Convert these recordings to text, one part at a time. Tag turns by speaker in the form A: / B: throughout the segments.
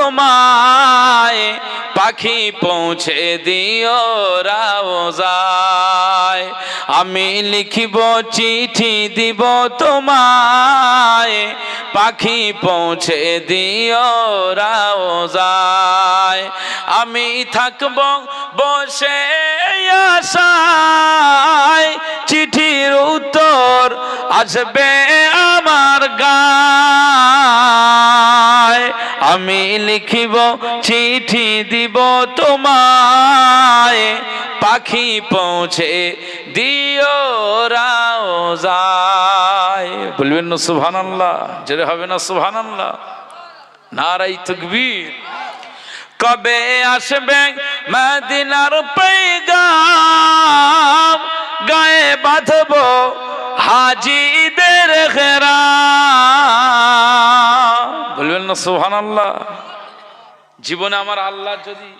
A: তোমায়, পাখি পৌঁছে দিও রওজায়। আমি লিখিব চিঠি দিব তোমায়, পাখি পৌঁছে দিও রওজায়। আমি থাকব বসে আশায়, চিঠির উত্তর আসবে আমার গায়। আমি লিখিব চিঠি দিব তোমায়, পাখি পৌঁছে দিও রওজায়। বলবেন না সুবহানাল্লাহ? জোরে হবে না সুবহানাল্লাহ? নারায়ে তাকবীর। কবে আসবে মদিনার পয়গাম, গায়ে বাঁধব হাজিদের খেরাম। বলবেন না সুবহানাল্লাহ? জীবনে আমার আল্লাহ যদি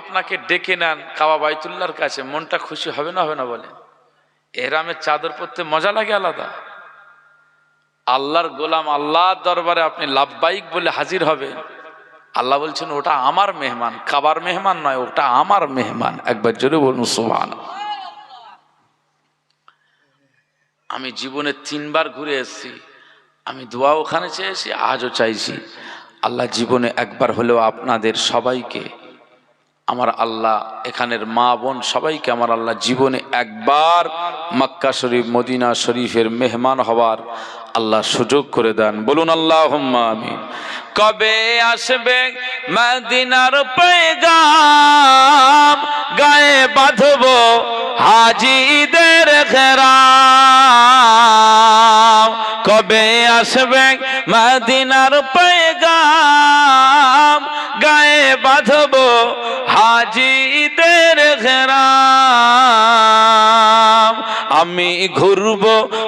A: আপনাকে ডেকে নেন কাবা বাইতুল্লাহর কাছে, মনটা খুশি হবে না হবে না বলেন? এহরামের চাদর পরতে মজা লাগে আলাদা। আল্লাহর গোলাম আল্লাহর দরবারে আপনি লাব্বাইক বলে হাজির হবে, আল্লাহ বলছেন ওটা আমার মেহমান, কাবার মেহমান নয়, ওটা আমার মেহমান। একবার জোরে বলুন সুবহানাল্লাহ। আমি জীবনে 3 বার ঘুরে এসেছি, আমি দোয়া ওখানে চেয়েছি, আজও চাইছি আল্লাহ জীবনে একবার হলেও আপনাদের সবাইকে, আমার আল্লাহ এখানের মা বোন সবাইকে আমার আল্লাহ জীবনে একবার মক্কা শরীফ মদিনা শরীফের মেহমান হওয়ার আল্লাহ সুযোগ করে দেন। বলুন আল্লাহুম্মা আমিন। কবে আসবে মদিনার পয়গাম, গায়ে বাঁধব হাজিদের খেরাম। কবে আসবে মদিনার পয়গাম, গায়ে বাঁধব হাজিদের খেরাম। আমি ঘুরব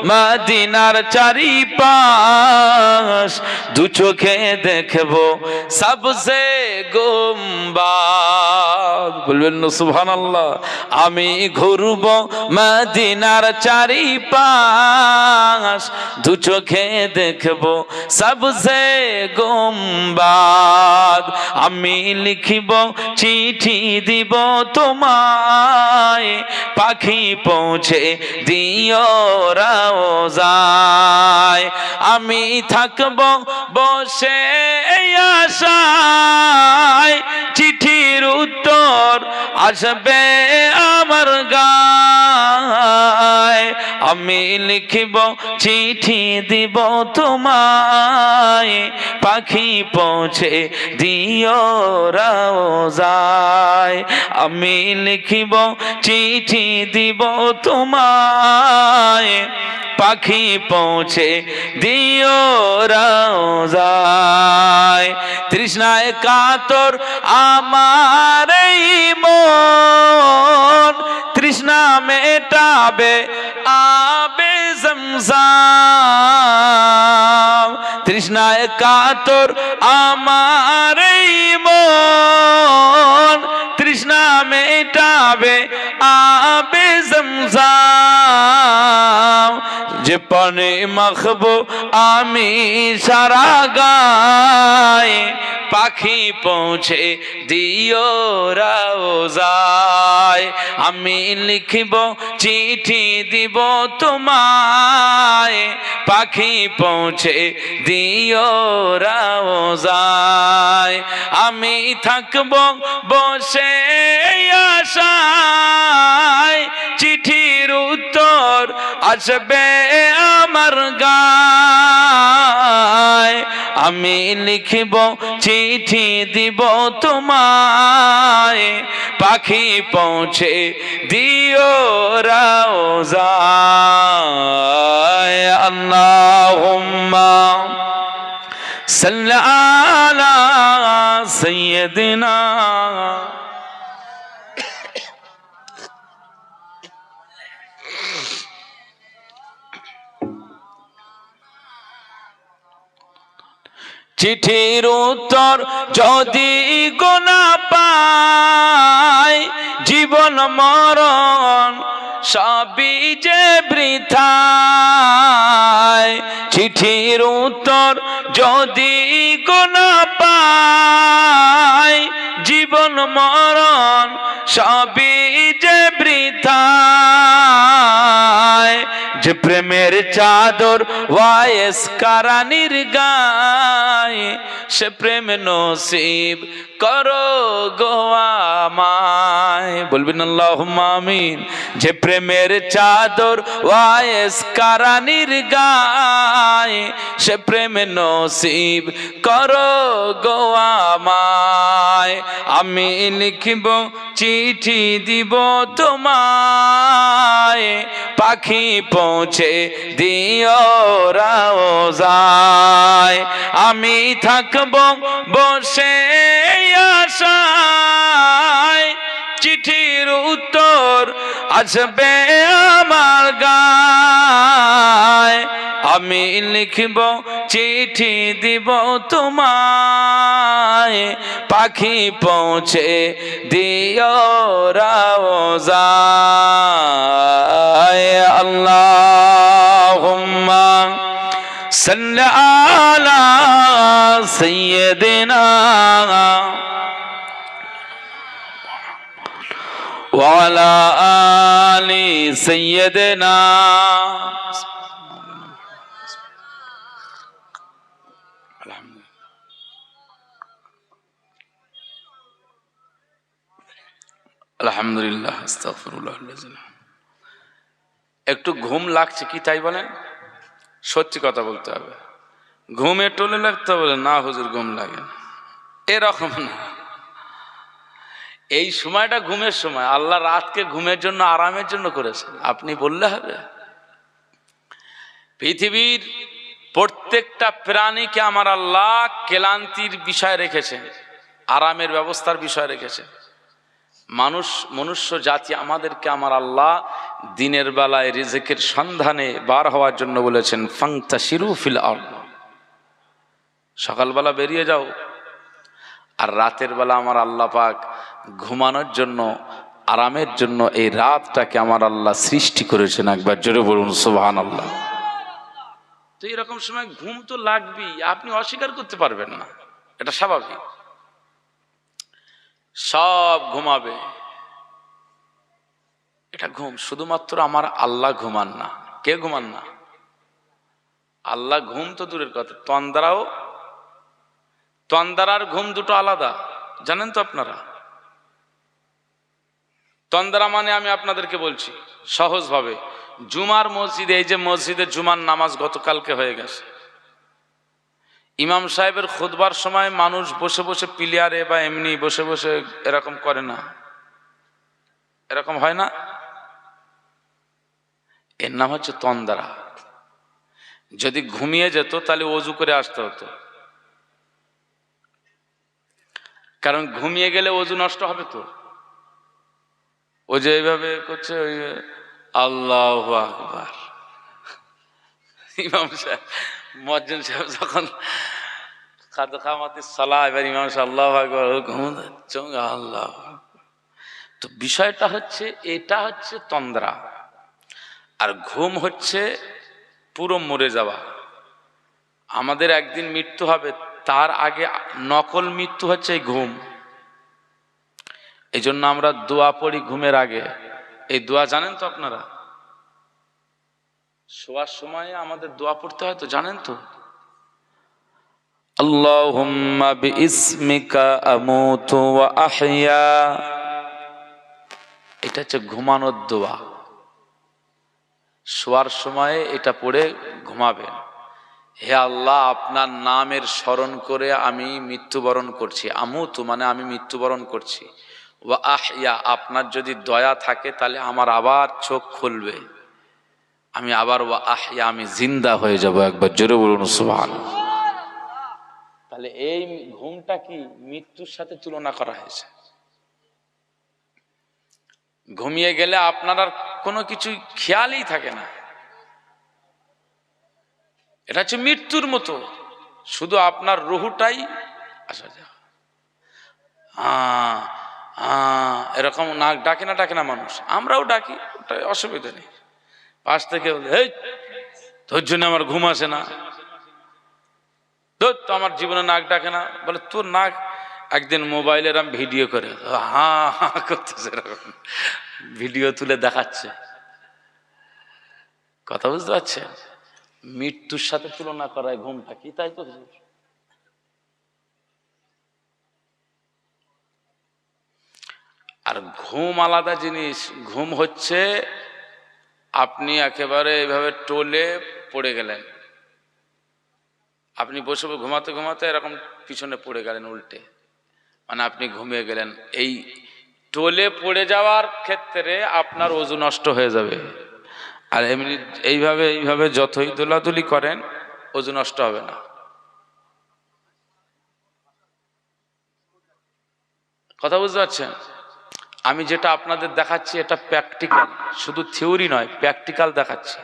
A: মদিনার চারিপাশ, দু চোখে দেখব সবসে গুম্বাদ। বলবেন না সুবহানাল্লাহ? আমি ঘুরব মদিনার চারিপাশ, দু চোখে দেখব সবসে গুম্বাদ। আমি লিখিব চিঠি দিব তোমায়, পাখি পৌঁছে দিও রওজায়। আমি থাকব বসে আশায়, চিঠির উত্তর আসবে আমার গায়। আমি লিখিব চিঠি দিব তোমায়, পাখি পৌঁছে দিও রওজায়। আমি লিখিব চিঠি দিব তোমায়, পাখি পৌঁছে দিও রওজায়। তৃষ্ণায় কাতর আমার এই মন, তৃষ্ণা মেটাবে আবে জমজম। তৃষ্ণায় কাতর আমার এই মন, তৃষ্ণা মেটাবে আবে জমজম। যে পানে মাখবো আমি সারা গায়ে, পাখি পৌঁছে দিও রওজায়। আমি লিখিব চিঠি দিব তোমায়, পাখি পৌঁছে দিও রওজায়। আমি থাকব বসে আশায়, চিঠির উত্তর আসবে আমার গায়। আমি লিখিব চিঠি দিব তোমায়, পাখি পৌঁছে দিও রওজায়। আল্লাহুম্মা সাল্লি আলা সাইয়্যিদিনা চিঠির উত্তর যদি গোনা পাই, জীবন মরণ সবই যে বৃথায়, চিঠির উত্তর যদি গোনা পায়, জীবন মরণ সবই যে বৃথায়। যে প্রেমের চাদর ওয়াইস কারানির গায়ে, সে প্রেম নসিব করো গো আমায়। বলবেন আল্লাহুম্মা আমিন। যে প্রেমের চাদর ওয়াইস কারানির গায়ে, সে প্রেম নসিব করো গো আমায়। আমি লিখিব চিঠি দিব তোমায়, পাখি পৌঁছে দিও রওজায়। আমি থাকব বসে আশায়, চিঠির উত্তর আসবে আমার গায়। আমি লিখব চিঠি দিব তোমায়, পাখি পৌঁছে দিও রওজায়। আল্লাহুম্মা সাল্লি আলা সাইয়্যিদিনা ওয়া আলা আলি সাইয়্যিদিনা। আলহামদুলিল্লাহ, আস্তাগফিরুল্লাহ। একটু ঘুম লাগছে কি তাই বলেন? সত্যি কথা বলতে হবে। ঘুমে টলে লাগতে বলে না হুজুর ঘুম লাগে না, এরকম না। এই সময়টা ঘুমের সময়। আল্লাহ রাতকে ঘুমের জন্য, আরামের জন্য করেছেন। আপনি বললে হবে? পৃথিবীর প্রত্যেকটা প্রাণীকে আমার আল্লাহ ক্লান্তির বিষয় রেখেছেন, আরামের ব্যবস্থার বিষয় রেখেছেন। মনুষ্য জাতি আমাদেরকে আমার আল্লাহ দিনের বেলায় রিজেকের সন্ধানে বার হওয়ার জন্য বলেছেন ফান্তাশিরু ফিল আরদ, সকালবেলা বেরিয়ে যাও। আর রাতের বেলা আমার আল্লাহ পাক ঘুমানোর জন্য, আরামের জন্য এই রাতটাকে আমার আল্লাহ সৃষ্টি করেছেন। একবার জোরে বলুন সুবহানাল্লাহ। তো এরকম সময় ঘুম তো লাগবেই, আপনি অস্বীকার করতে পারবেন না, এটা স্বাভাবিক। সব ঘুমাবে, এটা ঘুম। শুধুমাত্র আমার আল্লাহ ঘুমান না। কে ঘুমান না? আল্লাহ ঘুম তো দূরের কথা, তন্দারার ঘুম দুটো আলাদা, জানেন তো আপনারা? তন্দারা মানে আমি আপনাদেরকে বলছি সহজভাবে, জুমার মসজিদে, এই যে মসজিদে জুমার নামাজ গতকালকে হয়ে গেছে, ইমাম সাহেবের খুতবার সময় মানুষ বসে বসে পিলিয়ারে বা এমনি বসে বসে এরকম করে না? এরকম হয় না? এর নাম হচ্ছে তন্দারা। যদি ঘুমিয়ে যেত তাহলে ওযু করে আসতে হতো, কারণ ঘুমিয়ে গেলে ওযু নষ্ট হবে। তো ও যে এইভাবে করছে, ওই আল্লাহু আকবার, ইমাম সাহেব মুয়াজ্জিন সাহেব যখন কাদ কামাতিস সালাহ, এবার ইমাম সাহেব আল্লাহু আকবার, আল্লাহ। তো বিষয়টা হচ্ছে, এটা হচ্ছে তন্দ্রা। আর ঘুম হচ্ছে পুরো মরে যাওয়া। আমাদের একদিন মৃত্যু হবে, তার আগে নকল মৃত্যু হচ্ছে এই ঘুম। এই জন্য আমরা দোয়া পড়ি ঘুমের আগে। এই দোয়া জানেন তো আপনারা? শোয়ার সময় আমাদের দোয়া পড়তে হয়, তো জানেন তো? আল্লাহুম্মা বিইসমিকা আমুতু ওয়া আহইয়া, এটা হচ্ছে ঘুমানোর দোয়া। শোয়ার সময় এটা পড়ে ঘুমাবেন। হে আল্লাহ, আপনার নামের স্মরণ করে আমি মৃত্যুবরণ করছি। আমুতু মানে আমি মৃত্যুবরণ করছি। ওয়া আহইয়া, আপনার যদি দয়া থাকে তাহলে আমার আবার চোখ খুলবে, আমি আবার ওয়া আহইয়া, আমি জিন্দা হয়ে যাব। একবার জোরে বলুন সুবহানাল্লাহ। তাহলে এই ঘুমটা কি মৃত্যুর সাথে তুলনা করা হয়েছে। ঘুমিয়ে গেলে আপনার আর কোনো কিছু খেয়ালই থাকে না, এটা হচ্ছে মৃত্যুর মতো, শুধু আপনার রুহুটাই আসা যাওয়া। এরকম নাক ডাকে না মানুষ, আমরাও ডাকি, ওটা অসুবিধা নেই। পাশ থেকে এই তোর জন্য আমার ঘুম আসে না, তো আমার জীবনে নাক ডাকে না, বলে তোর নাক। একদিন মোবাইলের আমি ভিডিও করে করতেছে, এরকম ভিডিও তুলে দেখাচ্ছে। কথা বুঝতে পারছেন? মৃত্যুর সাথে তুলনা করায় ঘুমটা কি, তাই তো? আর ঘুম আলাদা জিনিস। ঘুম হচ্ছে আপনি একেবারে এইভাবে টোলে পড়ে গেলেন, আপনি বসে ঘুমাতে ঘুমাতে এরকম পিছনে পড়ে গেলেন উল্টে, মানে আপনি ঘুমিয়ে গেলেন। এই টোলে পড়ে যাওয়ার ক্ষেত্রে আপনার ওযু নষ্ট হয়ে যাবে। আর এমনি এইভাবে যতই দোলাদুলি করেন ওযু নষ্ট হবে না। কথা বুঝতে পারছেন? আমি যেটা আপনাদের দেখাচ্ছি এটা প্র্যাকটিক্যাল, শুধু থিওরি নয়, প্র্যাকটিক্যাল দেখাচ্ছি।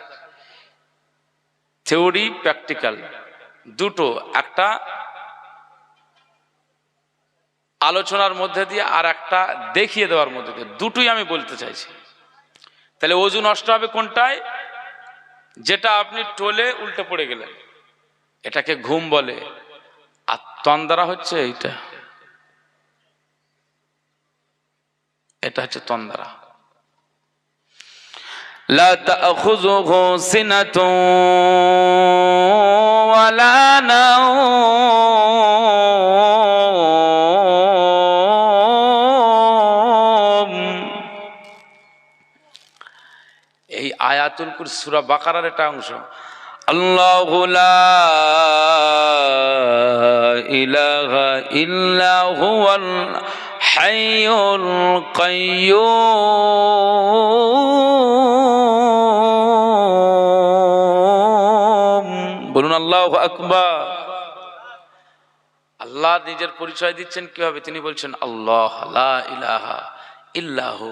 A: থিওরি প্র্যাকটিক্যাল দুটো, একটা আলোচনার মধ্যে দিয়ে আর একটা দেখিয়ে দেওয়ার মধ্যে দিয়ে, দুটোই আমি বলতে চাইছি। তাহলে ওযু নষ্ট হবে কোনটায়? যেটা আপনি টোলে উল্টে পড়ে গেলেন, এটাকে ঘুম বলে। আর তন্দ্রা হচ্ছে এইটা, এটা হচ্ছে তন্দ্রা। লা তাখুযুহু সিনাতুন ওয়ালা নাওম। এই আয়াতুল কুরসি সূরা বাকারার একটা অংশ। আল্লাহু লা ইলাহা ইল্লা হুয়াল হাইয়ুল কাইয়্যুম। বলুন আল্লাহু আকবার। আল্লাহ নিজের পরিচয় দিচ্ছেন কিভাবে? তিনি বলছেন আল্লাহ লা ইলাহা ইল্লাহু,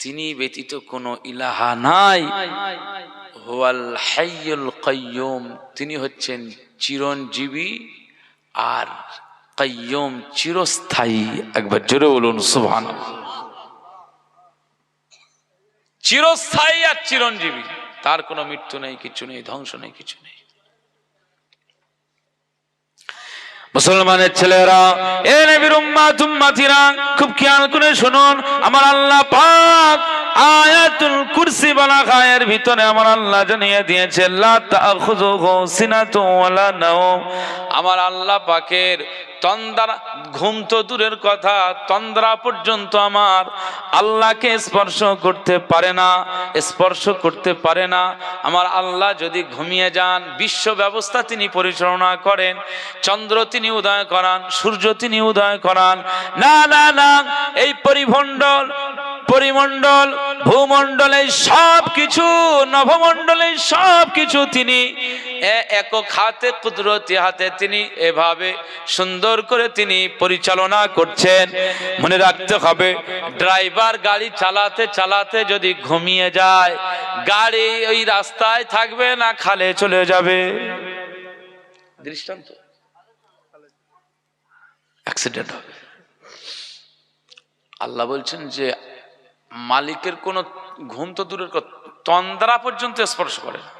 A: তিনি ব্যতীত কোনো ইলাহা নাই। হুয়াল হাইয়ুল কাইয়্যুম, তিনি হচ্ছেন চিরঞ্জীবী আর কাইয়্যুম চিরস্থায়ী। একবার জোরে বলুন সুবহানাল্লাহ। চিরস্থায়ী আর চিরঞ্জীবী, তার কোনো মৃত্যু নেই, কিছু নেই, ধ্বংস নেই, কিছু নেই। মুসলমানের ছেলেরা, এ নবীর উম্মাত উম্মাতিরা, খুব খেয়াল করে শুনুন। আমার আল্লাহ পাক আয়াতুল কুরসি বলা আয়াতের ভিতরে আমার আল্লাহ জানিয়ে দিয়েছে লা তাখুযুহু সিনাতুন ওয়ালা নাওম। আমার আল্লাহ পাকের তন্দ্রা, ঘুম তো দূরের কথা, তন্দ্রা পর্যন্ত আমার আল্লাহকে স্পর্শ করতে পারে না, স্পর্শ করতে পারে না। আমার আল্লাহ যদি ঘুমিয়ে যান, বিশ্ব ব্যবস্থা তিনি পরিচালনা করেন, চন্দ্র তিনি উদয় করান, সূর্য তিনি উদয় করান। না না না, এই পরিমণ্ডল ভূমণ্ডলে সব কিছু, নভমণ্ডলে সব কিছু তিনি একক হাতে, কুদরতি হাতে তিনি এভাবে সুন্দর করে তিনি পরিচালনা করছেন। মনে রাখতে হবে, ড্রাইভার গাড়ি চালাতে চালাতে যদি ঘুমিয়ে যায়, গাড়ি ওই রাস্তায় থাকবে না, খালে চলে যাবে। দৃষ্টান্ত, অ্যাক্সিডেন্ট হবে। আল্লাহ বলছেন যে মালিকের কোন ঘুম তো দূরের কথা, তন্দ্রা পর্যন্ত স্পর্শ করে না।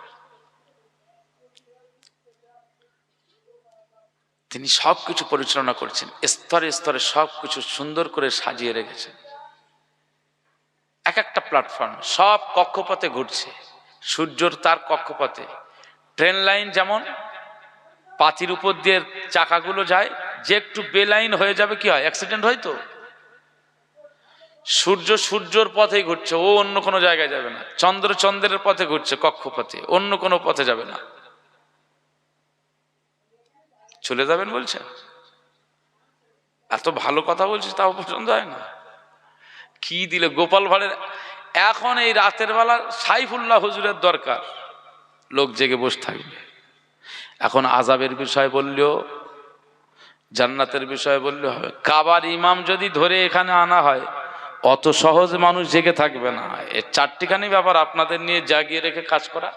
A: তিনি সবকিছু পরিচালনা করছেন, স্তরে স্তরে সবকিছু সুন্দর করে সাজিয়ে রেখেছেন। এক একটা প্ল্যাটফর্ম সব কক্ষপথে ঘুরছে, সূর্যর তার কক্ষপথে। ট্রেন লাইন যেমন পাতির উপর দিয়ে চাকাগুলো যায়, যে একটু বেলাইন হয়ে যাবে কি হয়, অ্যাক্সিডেন্ট হয়। তো সূর্য সূর্যর পথেই ঘুরছে, ও অন্য কোনো জায়গায় যাবে না। চন্দ্র চন্দ্রের পথে ঘুরছে, কক্ষপথে, অন্য কোনো পথে যাবে না। চলে যাবেন বলছেন, এত ভালো কথা বলছিস তাও পছন্দ হয় না। কি দিলে গোপাল ভাঁড়ের, এখন এই রাতের বেলা সাইফুল্লাহ হুজুরের দরকার, লোক জেগে বসে থাকবে। এখন আযাবের বিষয় বললেও, জান্নাতের বিষয় বললেও হবে। কাবার ইমাম যদি ধরে এখানে আনা হয়, অত সহজ মানুষ জেগে থাকবে না। এর চারটিখানি ব্যাপার আপনাদের নিয়ে জাগিয়ে রেখে কাজ করা,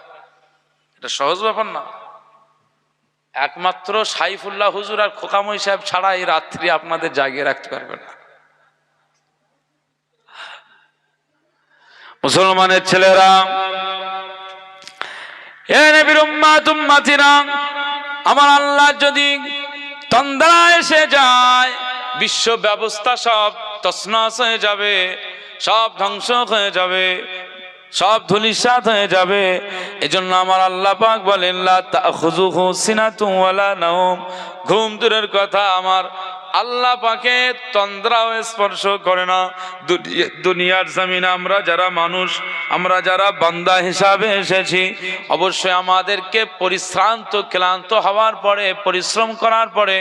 A: এটা সহজ ব্যাপার না। একমাত্র সাইফুল্লাহ হুজুর আর খোকামই সাহেব ছাড়া এই রাত্রি আপনাদের জাগিয়ে রাখতে পারবে না। মুসলমানের ছেলেরা, এ নবীর উম্মত উম্মতিরা, আমার আল্লাহ যদি তন্দ্রা এসে যায়, বিশ্ব ব্যবস্থা সব তছনছ হয়ে যাবে, সব ধ্বংস হয়ে যাবে, সব ধূলিসাৎ হয়ে যাবে। এজন্য আমার আল্লাহ পাক বলেন লা তাখুযুহু সিনাতুন ওয়ালা নাওম, ঘুম দূরের কথা আমার আল্লাহ পাকে তন্দ্রাও স্পর্শ করে না। দুনিয়ার জমিনে আমরা যারা মানুষ, আমরা যারা বান্দা হিসাবে এসেছি, অবশ্যই আমাদেরকে পরিশ্রান্ত ক্লান্ত হওয়ার পরে, পরিশ্রম করার পরে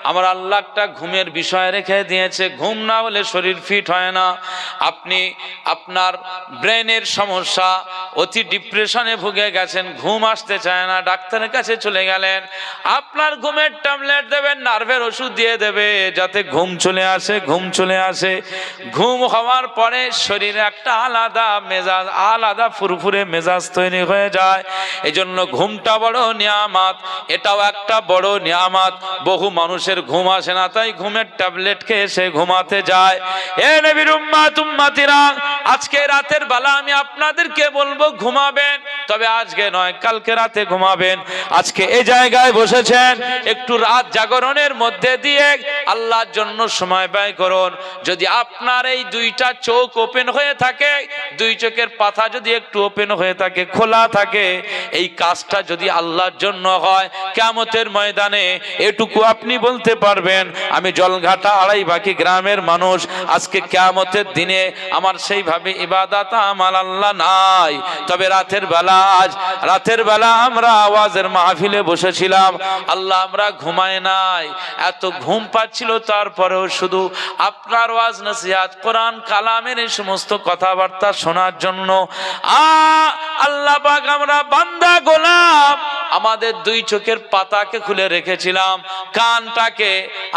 A: আমার আল্লাহ একটা ঘুমের বিষয় রেখে দিয়েছে। ঘুম না হলে শরীর ফিট হয় না। আপনি আপনার ব্রেনের সমস্যা, অতি ডিপ্রেশনে ভুগে গেছেন, ঘুম আসতে চায় না, ডাক্তারের কাছে চলে গেলেন, আপনার ঘুমের ট্যাবলেট দেবেন, নার্ভের ওষুধ দিয়ে দেবে যাতে ঘুম চলে আসে, ঘুম চলে আসে। ঘুম হওয়ার পরে শরীরে একটা আলাদা মেজাজ, আলাদা ফুরফুরে মেজাজ তৈরি হয়ে যায়। এই জন্য ঘুমটা বড় নিয়ামত, এটাও একটা বড় নিয়ামত। বহু মানুষের ঘুম আসে না, তাই ঘুমের ট্যাবলেট খেয়ে সে ঘুমাতে যায়। এ নবীর উম্মত উম্মতিরা, আজকে রাতের বেলা আমি আপনাদেরকে বলবো ঘুমাবেন, তবে আজকে নয়, কালকে রাতে ঘুমাবেন। আজকে এই জায়গায় বসেছেন, একটু রাত জাগরণের মধ্যে দিয়ে আল্লাহর জন্য সময় ব্যয় করুন। যদি আপনার এই দুইটা চোখ ওপেন হয়ে থাকে, দুই চোখের পাতা যদি একটু ওপেন হয়ে থাকে, খোলা থাকে, এই কাজটা যদি আল্লাহর জন্য হয়, কিয়ামতের ময়দানে এটুকু আপনি বলতে পারবেন আমি জলঘাটা আড়াইবাকি গ্রামের মানুষ, আজকে কিয়ামতের দিনে আমার সেইভাবে ইবাদত আমার আল্লাহ নাই। তবে রাতের বেলা, আজ রাতের বেলা আমরা আওয়াজের মাহফিলে বসেছিলাম, আল্লাহ আমরা ঘুমায় নাই, এত ঘুম পাচ্ছিল, তারপরেও শুধু আপনার ওয়াজ নসিহত, কোরআন কালামের এই সমস্ত কথাবার্তা শোনার জন্য। আল্লাহ পাক আমরা বান্দা গোলাম, আমাদের দুই চোখের পাতাকে খুলে রেখেছিলাম, কানটাকে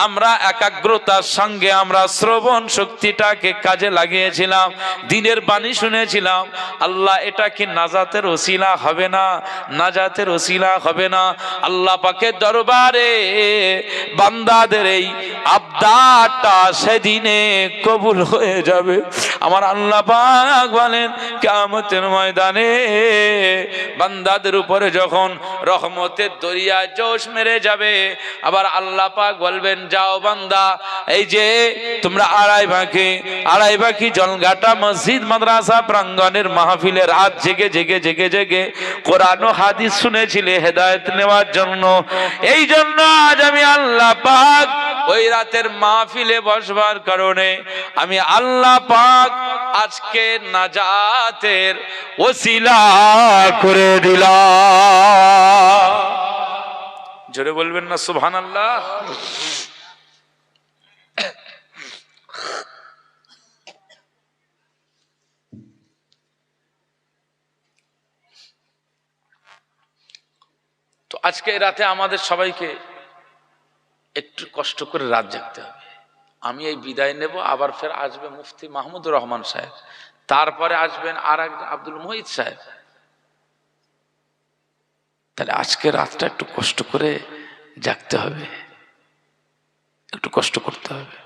A: আমরা একাগ্রতার সঙ্গে আমরা শ্রবণ শক্তিটাকে কাজে লাগিয়েছিলাম, দিনের বাণী শুনেছিলাম। আল্লাহ এটা কি নাজাতের ওসিলা হবে না? নাজাতের ওসিলা হবে না? আল্লাহ পাকের দরবারে বান্দাদের এই আবদারটা সেদিনে কবুল হয়ে যাবে। আমার আল্লাহ পাক বলেন কিয়ামতের ময়দানে বান্দাদের উপরে যখন রহমতের দরিয়া জোশ মেরে যাবে, আবার আল্লাহ পাক বলবেন যাও বান্দা, এই যে তোমরা আড়াই বাকি জলঘাটা মসজিদ মাদ্রাসা প্রাঙ্গণের মাহফিলে রাত জেগে জেগে জেগে জেগে কোরআন ও হাদিস শুনেছিলে হেদায়েত নেওয়ার জন্য, এই জন্য আজ আমি আল্লাহ পাক ওই রাতের মাহফিলে বসবার কারণে আমি আল্লাহ পাক আজকে নাজাতের ওসিলা করে দিলাম। জোরে বলবেন না সুবহানাল্লাহ। তো আজকে রাতে আমাদের সবাইকে একটু কষ্ট করে রাত জাগতে হবে। আমি এই বিদায় নেব, আবার ফের আসবে মুফতি মাহমুদুর রহমান সাহেব, তারপরে আসবেন আর এক আব্দুল মুহিত সাহেব। তাহলে আজকে রাতটা একটু কষ্ট করে জাগতে হবে, একটু কষ্ট করতে হবে।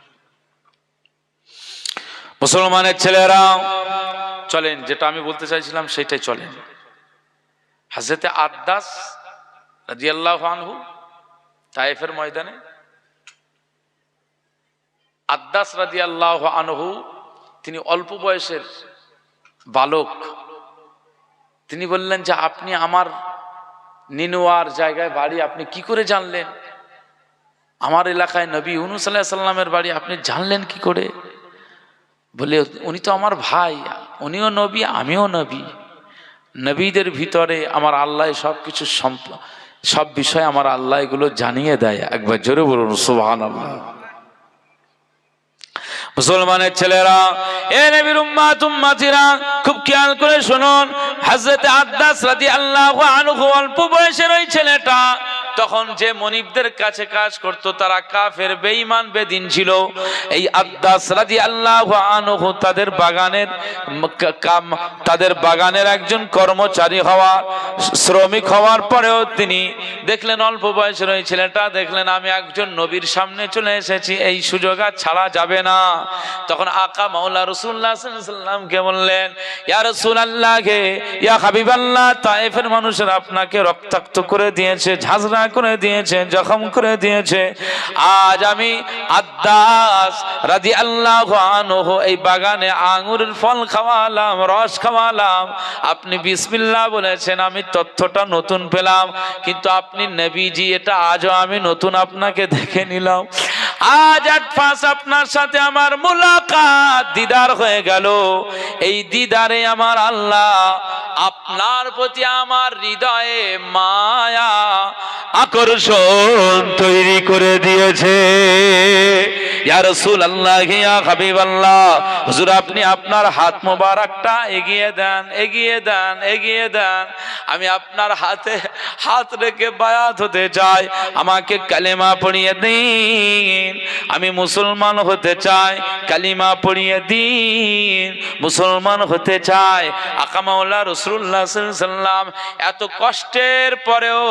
A: মুসলমানের ছেলেরা চলেন, যেটা আমি বলতে চাইছিলাম সেটাই চলেন। হযরতে আদ্দাস রাদিয়াল্লাহু আনহু তায়েফের ময়দানে, আদ্দাস রাদিয়াল্লাহু আনহু তিনি অল্প বয়সের বালক। তিনি বললেন যে আপনি আমার নিনোয়ার জায়গায় বাড়ি আপনি কি করে জানলেন? আমার এলাকায় নবী ইউনূস আলাইহিস সালামের বাড়ি আপনি জানলেন কি করে? বলে উনি তো আমার ভাই, উনিও নবী আমিও নবী, নবীদের ভিতরে আমার আল্লাহ সবকিছু সব বিষয় আমার আল্লাহ এগুলো জানিয়ে দেয়। একবার জোরে বলুন সুবহানাল্লাহ। মুসলমানের ছেলেরা, এ নবীর উম্মত উম্মতিরা, খুব খেয়াল করে শুনুন। হযরত আদ্দাস রাদিয়াল্লাহু আনহু অল্প বয়সের ওই ছেলেটা তখন যে মনিবদের কাছে কাজ করত তারা কাফের বেঈমান বেদিন ছিল। এই আদ্দাস রাদিয়াল্লাহু আনহু তাদের বাগানের একজন কর্মচারী হওয়ার শ্রমিক হওয়ার পরেও তিনি দেখলেন অল্প বয়সের ওই ছেলেটা দেখলেন আমি একজন নবীর সামনে চলে এসেছি, এই সুযোগ আর ছাড়া যাবে না। তখন আকা মাওলা রাসূলুল্লাহ সাল্লাল্লাহু আলাইহি ওয়াসাল্লামকে বললেন, ইয়া রাসূলুল্লাহ হে ইয়া হাবিবাল্লাহ, তায়েফের মানুষেরা আপনাকে রক্তাক্ত করে দিয়েছে, ঝাঁঝরা করে দিয়েছে, জখম করে দিয়েছে। আজ আমি আদ্দাস রাদিয়াল্লাহু আনহু এই বাগানে আঙ্গুরের ফল খাওয়ালাম, রস খাওয়ালাম, আপনি বিসমিল্লাহ বলেছেন, আমি তথ্যটা নতুন পেলাম, কিন্তু আপনি নবীজি এটা আজও আমি নতুন আপনাকে দেখে নিলাম। আজ ফাঁস আপনার সাথে আমার মুলাকাত দিদার হয়ে গেল। এই দিদারে আমার আল্লাহ আপনার প্রতি আমার হৃদয়ে মায়া আকর্ষণ তৈরি করে দিয়েছে। ইয়া রাসূলুল্লাহ ইয়া হাবিবাল্লাহ, হুজুর আপনি আপনার হাত মোবারকটা এগিয়ে দেন, এগিয়ে দেন, এগিয়ে দেন। আমি আপনার হাতে হাত রেখে বায়াত হতে চাই, আমাকে কালেমা পড়িয়ে দিন, আমি মুসলমান হতে চাই, কালিমা পড়িয়ে দিন, মুসলমান হতে চাই। আকা মাওলা রাসূলুল্লাহ সাল্লাল্লাহু আলাইহি ওয়াসাল্লাম এত কষ্টের পরেও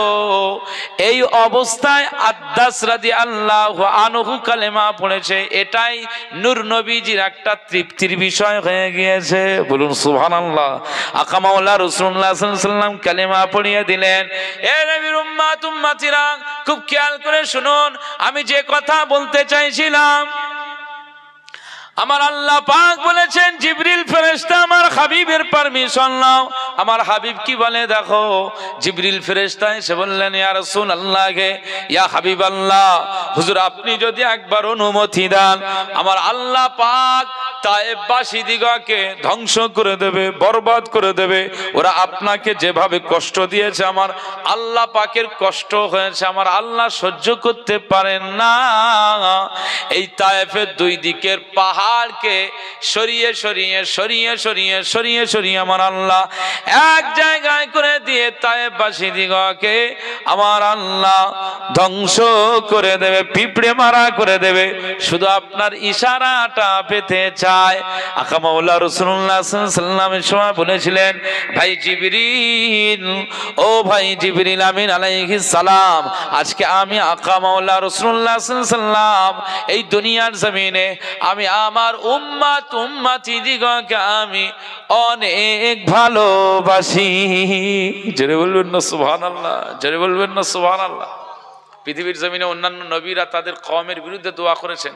A: এই অবস্থায় আদ্দাস রাদিয়াল্লাহু আনহু কালেমা পড়েছে, এটাই নূর নবীজির একটা তৃপ্তির বিষয় হয়ে গিয়েছে। বলুন সুবহানাল্লাহ। আকা মাওলা রাসূলুল্লাহ সাল্লাল্লাহু আলাইহি ওয়াসাল্লাম কালেমা পড়িয়ে দিলেন। এ নবীর উম্মত উম্মতিরা খুব খেয়াল করে শুনুন, আমি যে কথা বলতে চাইছিলাম, আমার আল্লাহ পাক বলেছেন জিবরিল ফেরেশতা আমার হাবিবের পারমিশন নাও। আমার হাবিব কি বলে দেখো, জিবরিল ফেরেশতা এসে বললেন, ইয়া রাসূলুল্লাহ ইয়া হাবিবাল্লাহ, হুজুর আপনি যদি একবার অনুমতি দেন, আমার আল্লাহ পাক তায়েফবাসী দিগকে ধ্বংস করে দেবে, বরবাদ করে দেবে। ওরা আপনাকে যেভাবে কষ্ট দিয়েছে, আমার আল্লাহ পাকের কষ্ট হয়েছে, আমার আল্লাহ সহ্য করতে পারেন না। এই তায়েফের দুই দিকের পাহাড়কে সরিয়ে সরিয়ে সরিয়ে সরিয়ে সরিয়ে সরিয়ে আমার আল্লাহ এক জায়গায় করে দিয়ে তায়েফবাসী দিগকে আমার আল্লাহ ধ্বংস করে দেবে, পিঁপড়ে মারা করে দেবে। শুধু আপনার ইশারাটা পেতে চায়। আকা মাওলা রাসূলুল্লাহ সাল্লাল্লাহু আলাইহি ওয়াসাল্লামের সময় বলেছিলেন, ভাই জিবরিল, ও ভাই জিবরিল আমিন আলাইহিস সালাম, আজকে আমি আকা মাওলা রাসূলুল্লাহ সাল্লাল্লাহু আলাইহি ওয়াসাল্লাম এই দুনিয়ার জমিনে আমি আমার উম্মত উম্মতি দিগকে আমি অনেক ভালোবাসি। জোরে বলবেন না সুবহানাল্লাহ, জোরে বলবেন না সুবহানাল্লাহ। পৃথিবীর জমিনে অন্যান্য নবীরা তাদের কওমের বিরুদ্ধে দোয়া করেছেন।